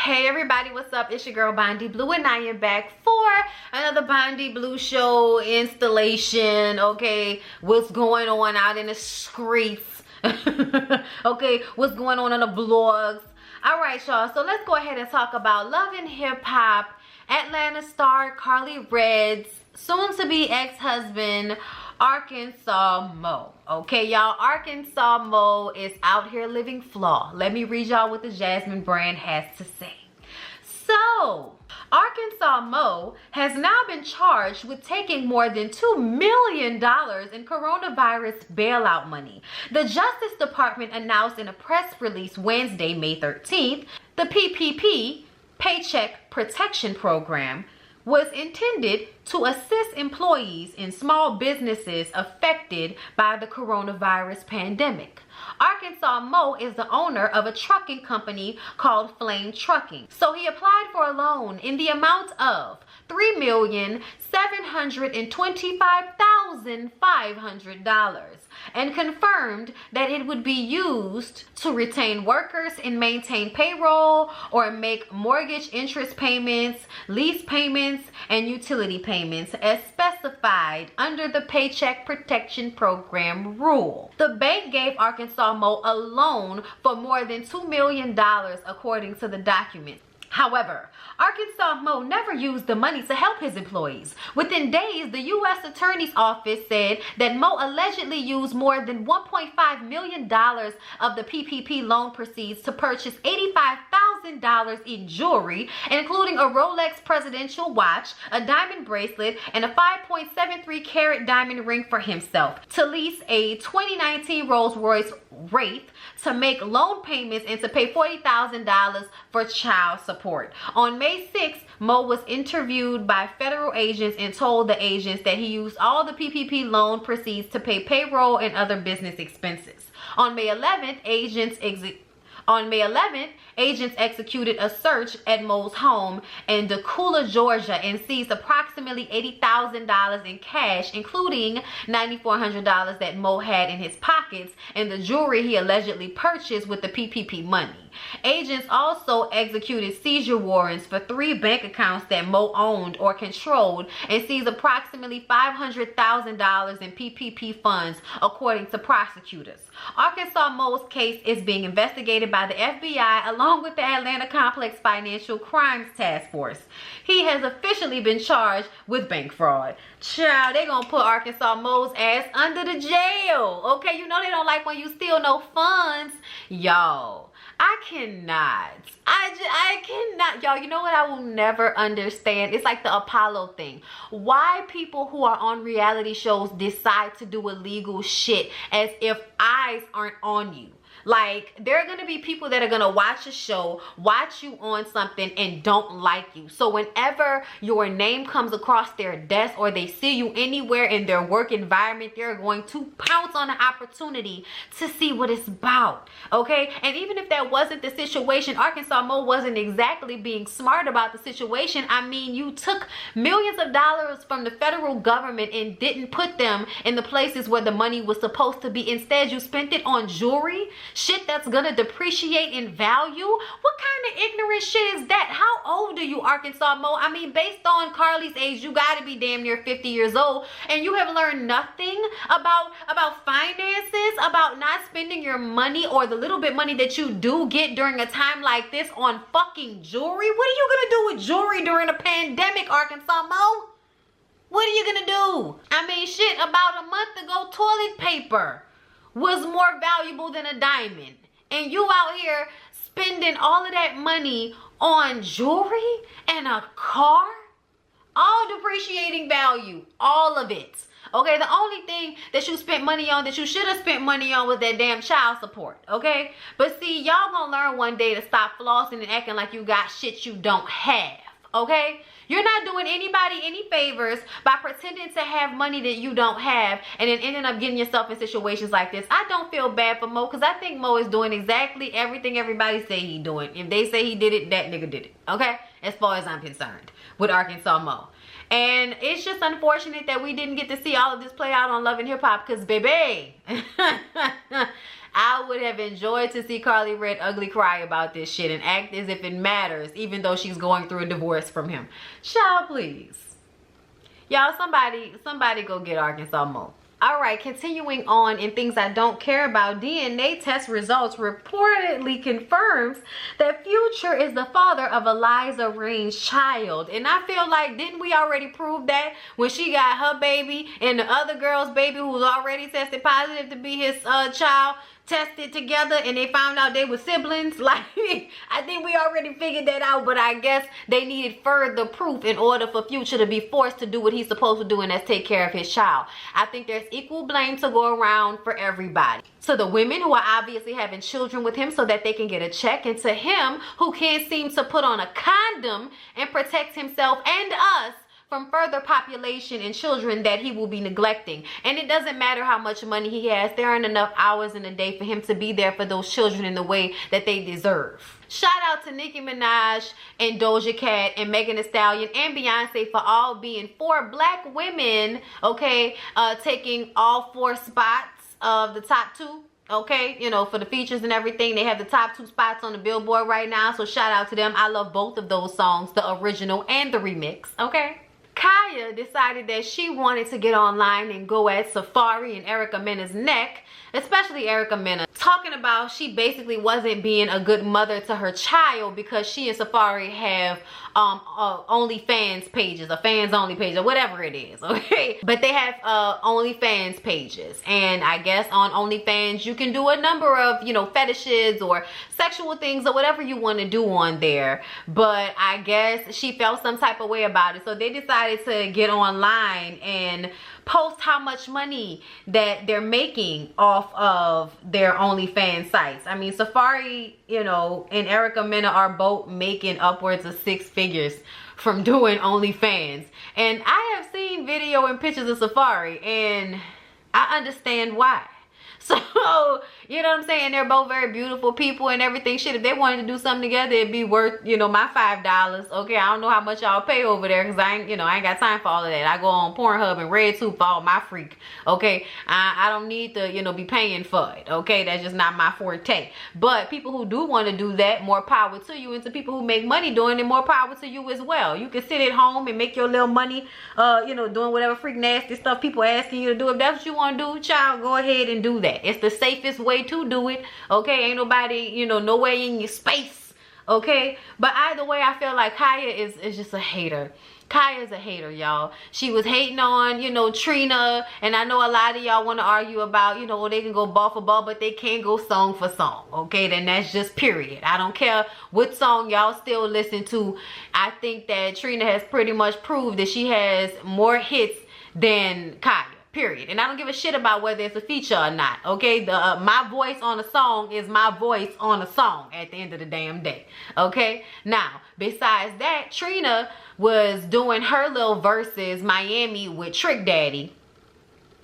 Hey everybody, what's up? It's your girl Bondi Blue and I am back for another Bondi Blue show installation. Okay, what's going on out in the streets? Okay, what's going on the blogs? All right, y'all, so let's go ahead and talk about Love and Hip Hop, Atlanta star Carly Red's soon-to-be ex-husband, Arkansas Mo. Okay, y'all, Arkansas Mo is out here living flaw. Let me read y'all what the Jasmine brand has to say. So, Arkansas Mo has now been charged with taking more than $2 million in coronavirus bailout money. The Justice Department announced in a press release Wednesday, May 13th, the PPP, Paycheck Protection Program, was intended to assist employees in small businesses affected by the coronavirus pandemic. Arkansas Mo is the owner of a trucking company called Flame Trucking. So he applied for a loan in the amount of $3,725,500 and confirmed that it would be used to retain workers and maintain payroll or make mortgage interest payments, lease payments, and utility payments as specified under the Paycheck Protection Program rule. The bank gave Arkansas Mo a loan for more than $2 million according to the document. However, Arkansas Mo never used the money to help his employees. Within days, the U.S. Attorney's Office said that Mo allegedly used more than $1.5 million of the PPP loan proceeds to purchase $85,000 in jewelry, including a Rolex presidential watch, a diamond bracelet, and a 5.73 carat diamond ring for himself, to lease a 2019 Rolls-Royce Wraith, to make loan payments, and to pay $40,000 for child support. On May 6th, Mo was interviewed by federal agents and told the agents that he used all the PPP loan proceeds to pay payroll and other business expenses. On May 11th, agents executed a search at Mo's home in Decula, Georgia, and seized approximately $80,000 in cash, including $9,400 that Mo had in his pockets and the jewelry he allegedly purchased with the PPP money. Agents also executed seizure warrants for 3 bank accounts that Mo owned or controlled and seized approximately $500,000 in PPP funds, according to prosecutors. Arkansas Mo's case is being investigated by the FBI along with the Atlanta Complex Financial Crimes Task Force. He has officially been charged with bank fraud. Child, they gonna put Arkansas Mo's ass under the jail. Okay, you know they don't like when you steal no funds. Y'all, I cannot. Y'all, you know what I will never understand? It's like the Apollo thing. Why people who are on reality shows decide to do illegal shit as if eyes aren't on you. Like, there are going to be people that are going to watch a show, watch you on something, and don't like you. So whenever your name comes across their desk or they see you anywhere in their work environment, they're going to pounce on the opportunity to see what it's about. Okay? And even if that wasn't the situation, Arkansas Mo wasn't exactly being smart about the situation. I mean, you took millions of dollars from the federal government and didn't put them in the places where the money was supposed to be. Instead, you spent it on jewelry, shit that's gonna depreciate in value. What kind of ignorant shit is that? How old are you, Arkansas Mo? I mean, based on Carly's age, you gotta be damn near 50 years old, and you have learned nothing about finances, about not spending your money or the little bit money that you do get during a time like this on fucking jewelry. What are you gonna do with jewelry during a pandemic, Arkansas Mo? What are you gonna do? I mean, shit, about a month ago, toilet paper was more valuable than a diamond. And you out here spending all of that money on jewelry and a car? All depreciating value, all of it. Okay, the only thing that you spent money on that you should have spent money on was that damn child support, okay? But see, y'all gonna learn one day to stop flossing and acting like you got shit you don't have, okay? You're not doing anybody any favors by pretending to have money that you don't have and then ending up getting yourself in situations like this. I don't feel bad for Mo because I think Mo is doing exactly everything everybody say he doing. If they say he did it, that nigga did it, okay? As far as I'm concerned with Arkansas Mo. And it's just unfortunate that we didn't get to see all of this play out on Love and Hip Hop because, baby, I would have enjoyed to see Carly Red ugly cry about this shit and act as if it matters, even though she's going through a divorce from him. Child, please. Y'all, somebody go get Arkansas Mo. All right, continuing on in things I don't care about, DNA test results reportedly confirms that Future is the father of Eliza Reign's child. And I feel like, didn't we already prove that when she got her baby and the other girl's baby who's already tested positive to be his child tested together and they found out they were siblings? Like, I think we already figured that out, but I guess they needed further proof in order for Future to be forced to do what he's supposed to do, and that's take care of his child. I think there's equal blame to go around for everybody. So the women who are obviously having children with him so that they can get a check, and to him who can't seem to put on a condom and protect himself and us from further population and children that he will be neglecting. And it doesn't matter how much money he has, there aren't enough hours in a day for him to be there for those children in the way that they deserve. Shout out to Nicki Minaj and Doja Cat and Megan Thee Stallion and Beyonce for all being 4 black women, okay, taking all 4 spots of the top 2. Okay, you know, for the features and everything. They have the top 2 spots on the Billboard right now, so shout out to them. I love both of those songs, the original and the remix. Okay, Kaya decided that she wanted to get online and go at Safari and Erica Mena's neck, especially Erica Mena, talking about she basically wasn't being a good mother to her child because she and Safari have OnlyFans pages, or fans only page, or whatever it is, okay? But they have OnlyFans pages, and I guess on OnlyFans you can do a number of, you know, fetishes or sexual things or whatever you want to do on there. But I guess she felt some type of way about it, so they decided to get online and post how much money that they're making off of their OnlyFans sites. I mean, Safari, you know, and Erica Mena are both making upwards of 6 figures from doing OnlyFans. And I have seen video and pictures of Safari, and I understand why. So, you know what I'm saying? They're both very beautiful people and everything. Shit, if they wanted to do something together, it'd be worth, you know, my $5. Okay, I don't know how much y'all pay over there because I ain't got time for all of that. I go on Pornhub and RedTube for all my freak. Okay, I don't need to, you know, be paying for it. Okay, that's just not my forte. But people who do want to do that, more power to you. And to people who make money doing it, more power to you as well. You can sit at home and make your little money, you know, doing whatever freak nasty stuff people asking you to do. If that's what you want to do, child, go ahead and do that. It's the safest way to do it. Okay, ain't nobody, you know, nowhere in your space. Okay, but either way, I feel like Kaya is just a hater. Kaya's a hater, y'all. She was hating on, you know, Trina, and I know a lot of y'all want to argue about, you know, they can go ball for ball, but they can't go song for song. Okay, then that's just period. I don't care what song y'all still listen to. I think that Trina has pretty much proved that she has more hits than Kaya. Period. And I don't give a shit about whether it's a feature or not. Okay, my voice on a song is my voice on a song at the end of the damn day. Okay, now besides that, Trina was doing her little verses Miami with Trick Daddy.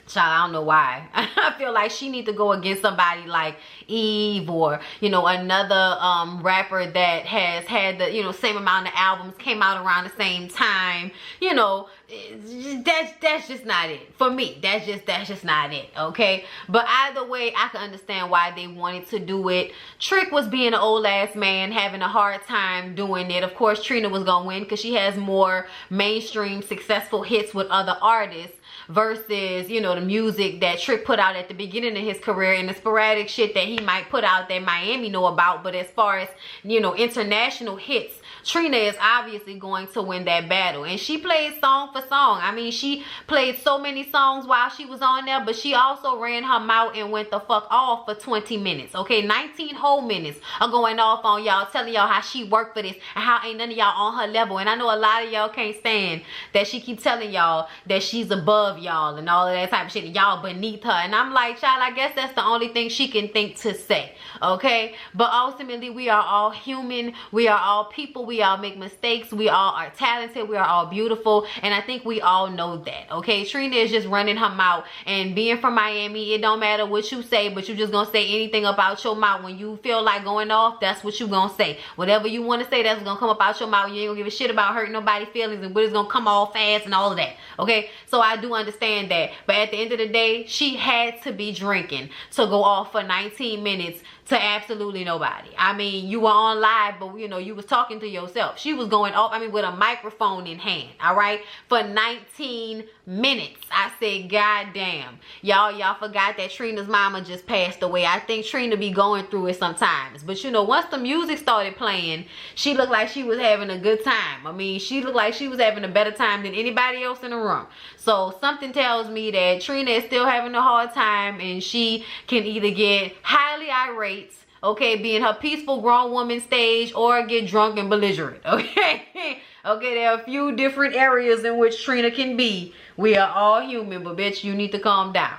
Child, I don't know why. I feel like she need to go against somebody like Eve, or, you know, another rapper that has had the, you know, same amount of albums, came out around the same time. You know, that's just not it for me. That's just not it. Okay, but either way, I can understand why they wanted to do it. Trick was being an old ass man, having a hard time doing it. Of course, Trina was gonna win because she has more mainstream successful hits with other artists versus, you know, the music that Trick put out at the beginning of his career and the sporadic shit that he might put out that Miami know about. But as far as, you know, international hits, Trina is obviously going to win that battle. And she played song for song. I mean, she played so many songs while she was on there, but she also ran her mouth and went the fuck off for 20 minutes. Okay, 19 whole minutes are going off on y'all, telling y'all how she worked for this and how ain't none of y'all on her level. And I know a lot of y'all can't stand that she keep telling y'all that she's above y'all and all of that type of shit, and y'all beneath her. And I'm like, child, I guess that's the only thing she can think to say. Okay, but ultimately we are all human, we are all people, we all make mistakes, we all are talented, we are all beautiful, and I think we all know that. Okay, Trina is just running her mouth, and being from Miami, it don't matter what you say, but you just gonna say anything about your mouth. When you feel like going off, that's what you gonna say. Whatever you want to say, that's gonna come up out your mouth. You ain't gonna give a shit about hurting nobody's feelings and what is gonna come all fast and all of that. Okay, so I do understand understand that. But at the end of the day, she had to be drinking to go off for 19 minutes to absolutely nobody. I mean, you were on live, but you know, you was talking to yourself. She was going off, I mean, with a microphone in hand, all right, for 19 minutes. I said, God damn. Y'all forgot that Trina's mama just passed away. I think Trina be going through it sometimes. But you know, once the music started playing, she looked like she was having a good time. I mean, she looked like she was having a better time than anybody else in the room. So something tells me that Trina is still having a hard time, and she can either get highly irate, okay, being her peaceful grown woman stage, or get drunk and belligerent, okay? Okay, there are a few different areas in which Trina can be. We are all human, but bitch, you need to calm down.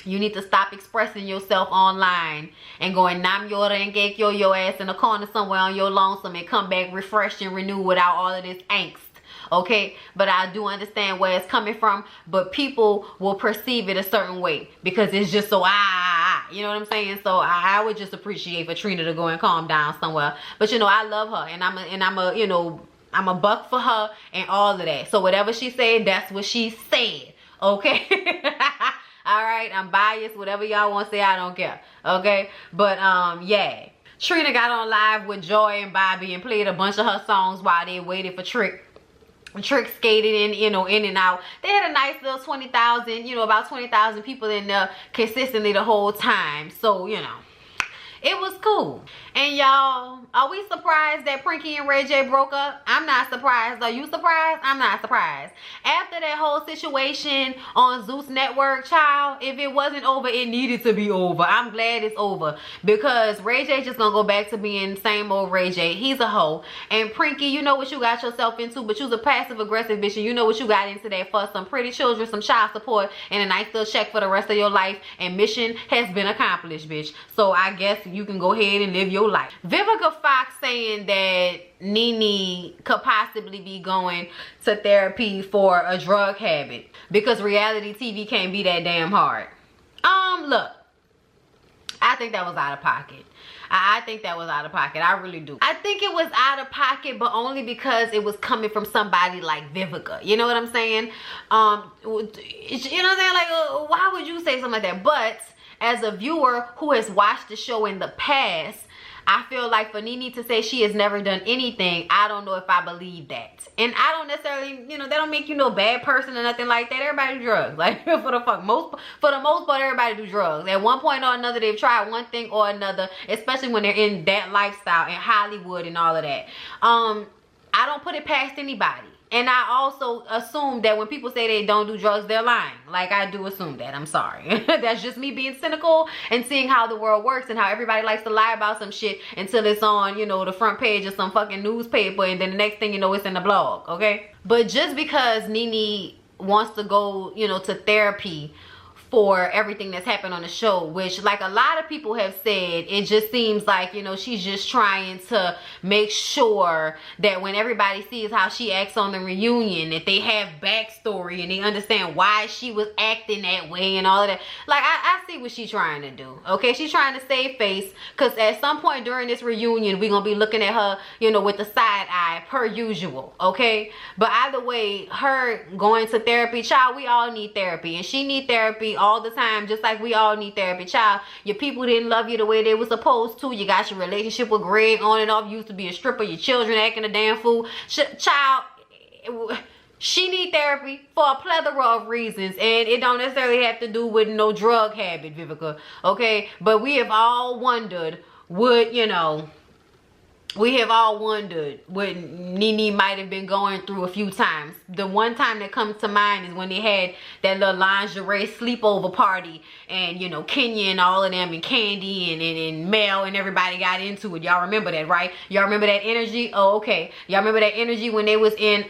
You need to stop expressing yourself online and go and nam your and get your ass in a corner somewhere on your lonesome and come back refreshed and renewed without all of this angst. Okay, but I do understand where it's coming from, but people will perceive it a certain way because it's just so you know what I'm saying? So I would just appreciate for Trina to go and calm down somewhere. But you know, I love her, and I'm a you know, I'm a buck for her and all of that. So whatever she said, that's what she said. Okay. All right, I'm biased. Whatever y'all want to say, I don't care. Okay, but yeah, Trina got on live with Joy and Bobby and played a bunch of her songs while they waited for Trick skated in, you know, in and out. They had a nice little 20,000, you know, about 20,000 people in there consistently the whole time. So, you know, it was cool. And y'all, are we surprised that Prinky and Ray J broke up? I'm not surprised. Are you surprised? I'm not surprised. After that whole situation on Zeus Network, child, if it wasn't over, it needed to be over. I'm glad it's over, because Ray J just gonna go back to being same old Ray J. He's a hoe. And Prinky, you know what you got yourself into, but you's a passive aggressive bitch, and you know what you got into that for some pretty children, some child support, and a nice little check for the rest of your life. And mission has been accomplished, bitch. So I guess you can go ahead and live your life. Vivica Fox saying that Nene could possibly be going to therapy for a drug habit because reality TV can't be that damn hard. Look, I think that was out of pocket. I think that was out of pocket. I really do. I think it was out of pocket, but only because it was coming from somebody like Vivica. You know what I'm saying? You know what I'm saying? Like, why would you say something like that? But as a viewer who has watched the show in the past, I feel like for Nene to say she has never done anything, I don't know if I believe that. And I don't necessarily, you know, that don't make you no bad person or nothing like that. Everybody do drugs. Like, for the most part, everybody do drugs. At one point or another, they've tried one thing or another, especially when they're in that lifestyle in Hollywood and all of that. I don't put it past anybody. And I also assume that when people say they don't do drugs, they're lying. Like, I do assume that. I'm sorry. That's just me being cynical and seeing how the world works and how everybody likes to lie about some shit until it's on, you know, the front page of some fucking newspaper, and then the next thing you know, it's in the blog, okay? But just because Nene wants to go, you know, to therapy for everything that's happened on the show, which, like a lot of people have said, it just seems like, you know, she's just trying to make sure that when everybody sees how she acts on the reunion, that they have backstory and they understand why she was acting that way and all of that. Like, I see what she's trying to do, okay? She's trying to save face, because at some point during this reunion, we're gonna be looking at her, you know, with the side eye per usual, okay? But either way, her going to therapy, child, we all need therapy, and she need therapy all the time, just like we all need therapy. Child, your people didn't love you the way they were supposed to. You got your relationship with Greg on and off. You used to be a stripper. Your children acting a damn fool. Child, she need therapy for a plethora of reasons, and it don't necessarily have to do with no drug habit, Vivica, okay? But we have all wondered what, you know, we have all wondered what Nene might have been going through a few times. The one time that comes to mind is when they had that little lingerie sleepover party, and, you know, Kenya and all of them and Candy and Mel and everybody got into it. Y'all remember that, right? Y'all remember that energy? Oh, okay. Y'all remember that energy when they was in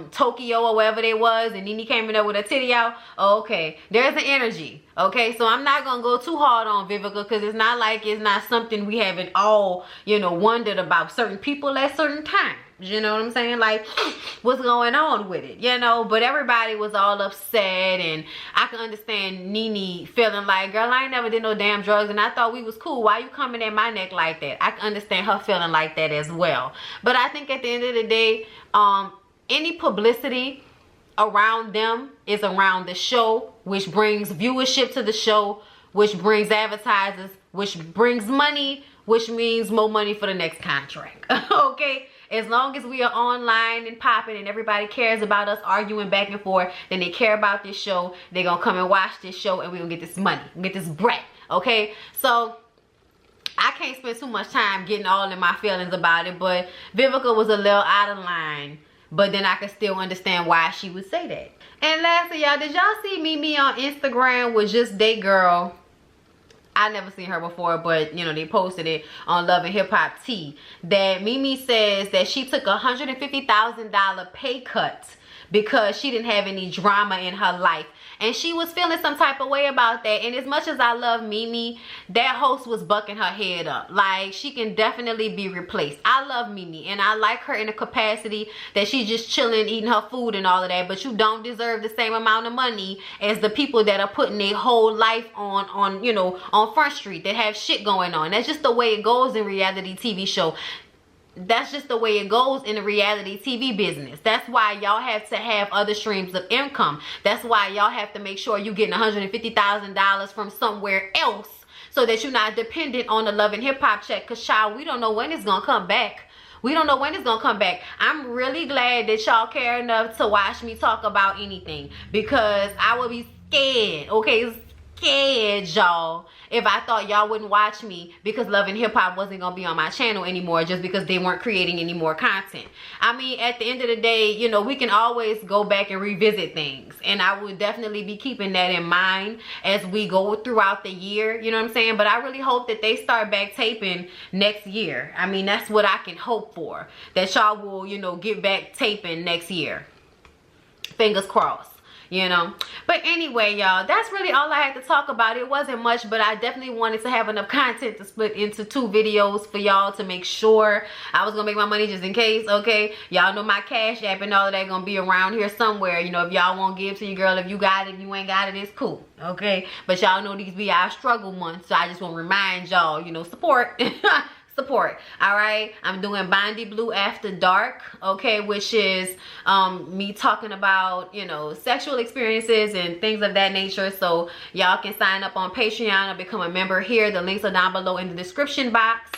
Tokyo or wherever they was, and Nene came in there with her titty out? Oh, okay. There's an energy. Okay, so I'm not gonna go too hard on Vivica, because it's not like it's not something we haven't all, you know, wondered about certain people at certain times. You know what I'm saying? Like, what's going on with it, you know? But everybody was all upset, and I can understand Nene feeling like, girl, I ain't never did no damn drugs, and I thought we was cool. Why you coming at my neck like that? I can understand her feeling like that as well. But I think at the end of the day, any publicity around them is around the show, which brings viewership to the show, which brings advertisers, which brings money, which means more money for the next contract. Okay? As long as we are online and popping and everybody cares about us arguing back and forth, then they care about this show. They're going to come and watch this show and we're going to get this money, get this bread. Okay? So I can't spend too much time getting all in my feelings about it, but Vivica was a little out of line. But then I can still understand why she would say that. And lastly, y'all, did y'all see Mimi on Instagram with Just Date Girl? I never seen her before, but you know, they posted it on Love and Hip Hop T. That Mimi says that she took a $150,000 pay cut because she didn't have any drama in her life. And she was feeling some type of way about that. And as much as I love Mimi, that host was bucking her head up. Like, she can definitely be replaced. I love Mimi, and I like her in the capacity that she's just chilling, eating her food and all of that. But you don't deserve the same amount of money as the people that are putting their whole life on you know, on Front Street, that have shit going on. That's just the way it goes in reality TV show. That's just the way it goes in the reality TV business. That's why y'all have to have other streams of income. That's why y'all have to make sure you're getting $150,000 from somewhere else, so that you're not dependent on the Love and Hip Hop check. Because, child, we don't know when it's gonna come back. We don't know when it's gonna come back. I'm really glad that y'all care enough to watch me talk about anything, because I would be scared, okay, scared, y'all, if I thought y'all wouldn't watch me because Love and Hip Hop wasn't gonna be on my channel anymore just because they weren't creating any more content. I mean, at the end of the day, you know, we can always go back and revisit things, and I would definitely be keeping that in mind as we go throughout the year, you know what I'm saying? But I really hope that they start back taping next year. I mean, that's what I can hope for, that y'all will, you know, get back taping next year. Fingers crossed. You know. But anyway, y'all, that's really all I had to talk about. It wasn't much, but I definitely wanted to have enough content to split into 2 videos for y'all, to make sure I was gonna make my money just in case. Okay, y'all know my Cash App and all of that gonna be around here somewhere. You know, if y'all won't give to your girl, if you got it, if you ain't got it, it's cool. Okay, but y'all know these be our struggle months, so I just want to remind y'all, you know, support. Support. All right, I'm doing Bondy Blue After Dark, okay, which is me talking about, you know, sexual experiences and things of that nature. So y'all can sign up on Patreon or become a member here. The links are down below in the description box,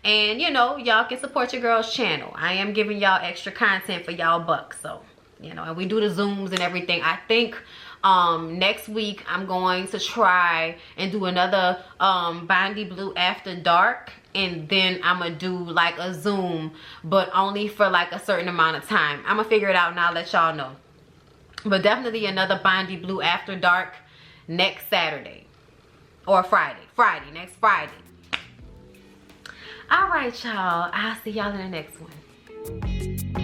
and you know, y'all can support your girl's channel. I am giving y'all extra content for y'all bucks, so you know, and we do the Zooms and everything. I think next week I'm going to try and do another Bondy Blue After Dark, and then I'm gonna do like a Zoom, but only for like a certain amount of time. I'm gonna figure it out and I'll let y'all know. But definitely another Bondy Blue After Dark next Saturday or next Friday. All right, y'all, I'll see y'all in the next one.